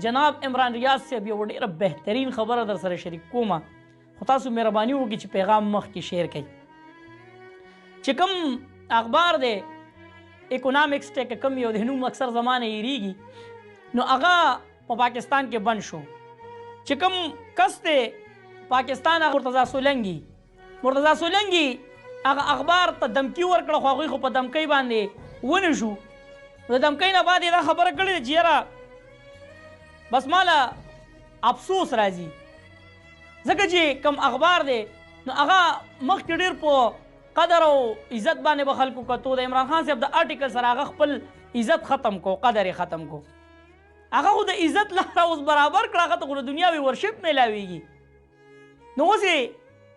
جناب عمران ریاض صاحب یو ډیره بهترین خبره در سره شریک کوم، خو تاسو مهرباني وکړئ چې پیغام مخکې شیر کړئ. چې کوم اخبار دی اکونامکس ټیک کوم یو د نوم اکثر زمانه یریږي، نو هغه په پاکستان کې بند شو. چې کوم کس دی پاکستان مرتضی سولنګي هغه اخبار ته دمکی ورکړه، خو هغوی خو په دمکۍ باندې ونه شو. د دمکۍ نه بعد یې دا خبره کړې ده چې یاره بس ماله افسوس راځي، ځکه چې کم اخبار دی نو هغه مخکې ډېر په قدر او عزت باندې به خلکو کتو. د عمران خان صاحب د آرټیکل سره هغه خپل عزت ختم کو، قدر یې ختم کو. هغه خو د عزت لاره اوس برابر کړه، هغه ته خو د دنیاوي ورشپ میلاویږي. نو اوس یې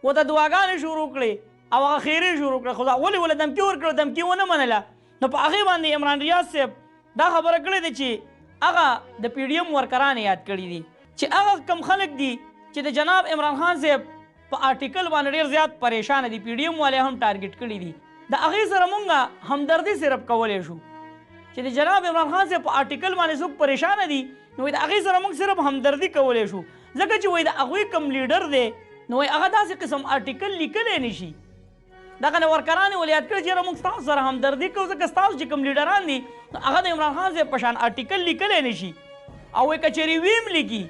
ورته دعاګانې شروع کړې او هغه خیرې شروع کړه، خو ولې ولې دمکي ورکړه، دمکي ونه منله. نو په هغې باندې عمران ریاض صاحب دا خبره کړې ده چې هغه د پی ډي ایم ورکران یاد کړي دي چې هغه کم خلک دي چې د جناب عمران خان صاحب په آرټیکل باندې ډېر زیات پریشانه دي، پی ډي ایم والے هم ټارګټ کړي دي. د هغې سره مونږ همدردي صرف کولی شو چې د جناب عمران خان صاحب په آرټیکل باندې څوک پریشانه دي، نو د هغې سره مونږ صرف همدردي کولی شو، ځکه چې د هغوی کم لیډر دی نو هغه داسې قسم آرټیکل لیکلی نه شي. دغه نه ورکران یې ولې یاد کړي چې یاره مونږ ستاسو سره همدردي کوو، ځکه ستاسو چې کوم لیډران دي هغه د عمران خان صاحب په شان آرټیکل لیکلی نه شي، او که چېرې ویم لیکي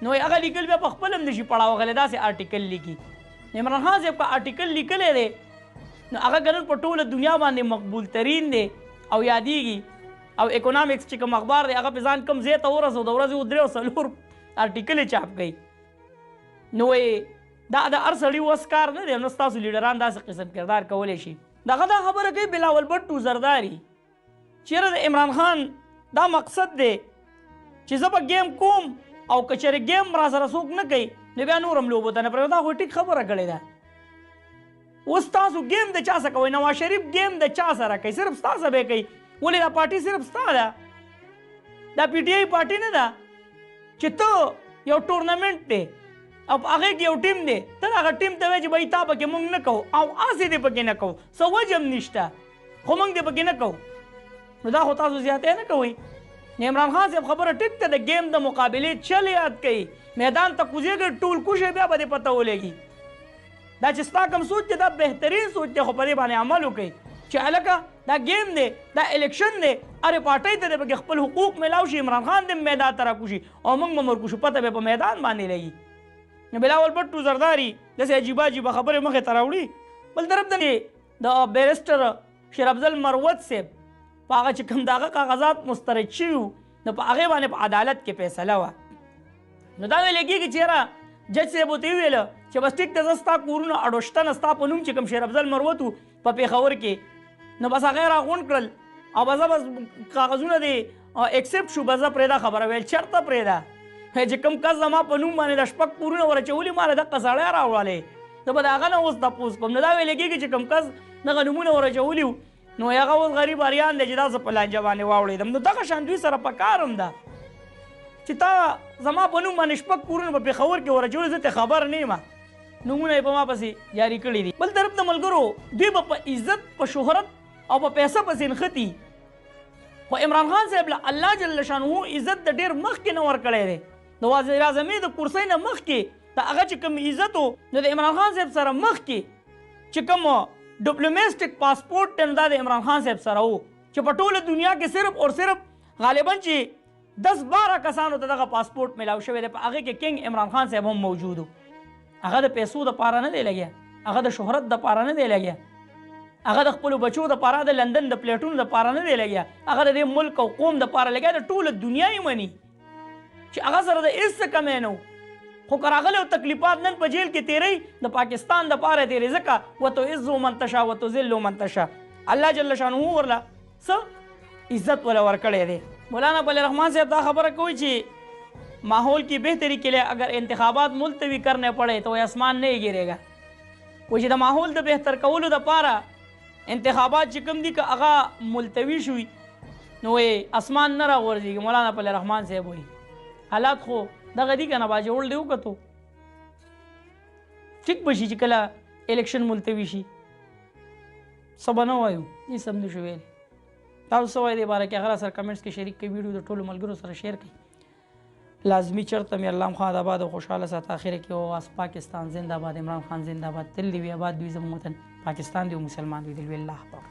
نو هغه لیکل بیا په خپل هم نشي پړاوغلی، داسې آرټیکل لیکي. عمران خان صاحب که آرټیکل لیکلی دی نو هغه ګنن په ټوله دنیا باندې مقبول ترین دی او یادیږي. او اکونامکس چې کوم اخبار دی هغه په ځان کم ځای ته ورسو، د ورځې 3 او 4 آرټیکل یې چاپ کوي. نو دا د هر سړي وس کار نه دی، نو ستاسو لیډران داسې قسم کردار کولی شي. دغه دا خبره کوي بلاول بټو زرداري چې یاره د عمران خان دا مقصد دی چې زه به ګیم کوم او که چېرې ګیم را سره څوک نه کوي نو بیا نور هم لوبو ته نه پرېږدو. دا خو ټیک خبره کړې ده. اوس تاسو ګیم د چا سره کوئ؟ نواز شریف ګیم د چا سره کوي؟ صرف ستا سره به یې کوي. ولې دا پارټي صرف ستا ده، دا پی ټي آی پارټي نه ده چې ته یو ټورنمنټ دی او په هغې کې یو ټیم دی، ته هغه ټیم ته وایې چې بهی تا پکې مونږ نه کوو او هسې دې پکې نه کوو، څه وجه هم نشته، خو مونږ دې پکې نه کوو. نو دا خو تاسو زیاتی نه کوئ. عمران خان صاحب خبره ټیک ته د ګیم د مقابلې چل یاد کوي، میدان ته کوزېږي ټول کوشئ بیا به دې پته ولګي. دا چې ستا کوم سوچ دی دا بهترین سوچ دی، خو په دې باندې عمل وکړئ چې هلکه دا ګیم دی، دا الیکشن دی، هرې پارټۍ ته دې پکې خپل حقوق میلاو شي، عمران خان دې میدان ته راکوشي او موږ به مرکوشو، پته به په میدان باندې لګي. نو بلاول بټو زرداري داسې عجیبه عجیبه خبرې مخې ته راوړي. بل طرف ته د بیرسټر شیر افضل مروت صاحب په هغه چې کوم د هغه کاغذات مسترد شوي وو نو په هغې باندې په عدالت کې فیصله وه. نو دا ویلې کېږي چې یاره جج صاحب ورته وویله چې بس ټیک ته زه ستا کورونه اډوشتنه ستا په نوم چې کوم شیر افضل مروت و په پېښور کې، نو بس هغه یې راغونډ کړل او بس کاغذونه دې ایکسپټ شو، بس پرېږده خبره ویل چېرته پرېږده چې کوم کس زما په نوم باندې د شپږ کورونه ورچولي ما له دقه سړی راوړلی، زه به د هغه نه اوس تپوس کوم. نو دا ویلې کېږي چې کوم کس دغه نومونه ورچولي وو نو هغه اوس غریب اریان دی چې دا زه په لانجه باندې واوړېدم. نو دغه شان دوی سره په کار هم ده چې تا زما په نوم باندې شپږ کورونه په پېښور کې ورچولي، زه ته خبر نه یم، نومونه یې په ما پسې جاري کړي دي. بل طرف ته ملګرو دوی به په عزت، په شهرت او په پیسه پسې نښتي، خو عمران خان صاحب له الله جل شانه عزت د ډېر مخکې نه ورکړی دی. د وزیر اعظمۍ د کرسۍ نه مخکې د هغه چې کوم عزت و نو د عمران خان صاحب سره مخکې چې کوم ډپلومیسټک پاسپورټ دی نو دا د عمران خان صاحب سره و چې په ټوله دنیا کې صرف اور صرف غالبا چې 10-12 کسانو ته دغه پاسپورټ میلاو شوی دی، په هغې کې کنګ عمران خان صاحب هم موجود و. هغه د پیسو دپاره نه دی لګیا، هغه د شهرت دپاره نه دی لګیا، هغه د خپلو بچو دپاره د لندن د پلیټونو دپاره نه دی لګیا، هغه د دې ملک او قوم دپاره لګیا، د ټوله دنیا یې مني چې هغه سره د هېڅ څه کمی نه و. خو که راغلی او تکلیفات نن په جیل کې تېروي د پاکستان دپاره تېرې، ځکه وتعز من تشا وتذل من تشا، الله جل شانه ورله څه عزت وله ورکړی دی. مولانا پل رحمان صاحب دا خبره کوي چې ماحول کی بہتری کے لیے اگر انتخابات ملتوی کرنے پڑے تو آسمان نہیں گرے گا. کوئی چې د ماحول د بهتر کولو دپاره انتخابات چې کوم دي که هغه ملتوي شوي نو اسمان نه راغورځېږي. مولانا پل رحمان صاحب وایي حالات خو دغه دي که نه باجوړ دی وکتو ټیک به شي چې کله الیکشن ملتوي شي څه به نه وایو، هېڅ هم نه شو ویلی. تاسو څه وایئ دې باره کې هغه سره کمنټس کې شریک کړئ ویډیو د ټولو ملګرو سره شیر کړئ لازمي چرته مې الله خان آباد او خوشحاله سات اخر کې او پاکستان زنده باد عمران خان زنده باد تل دی آباد دوی زموږ وطن پاکستان دی مسلمان دی الله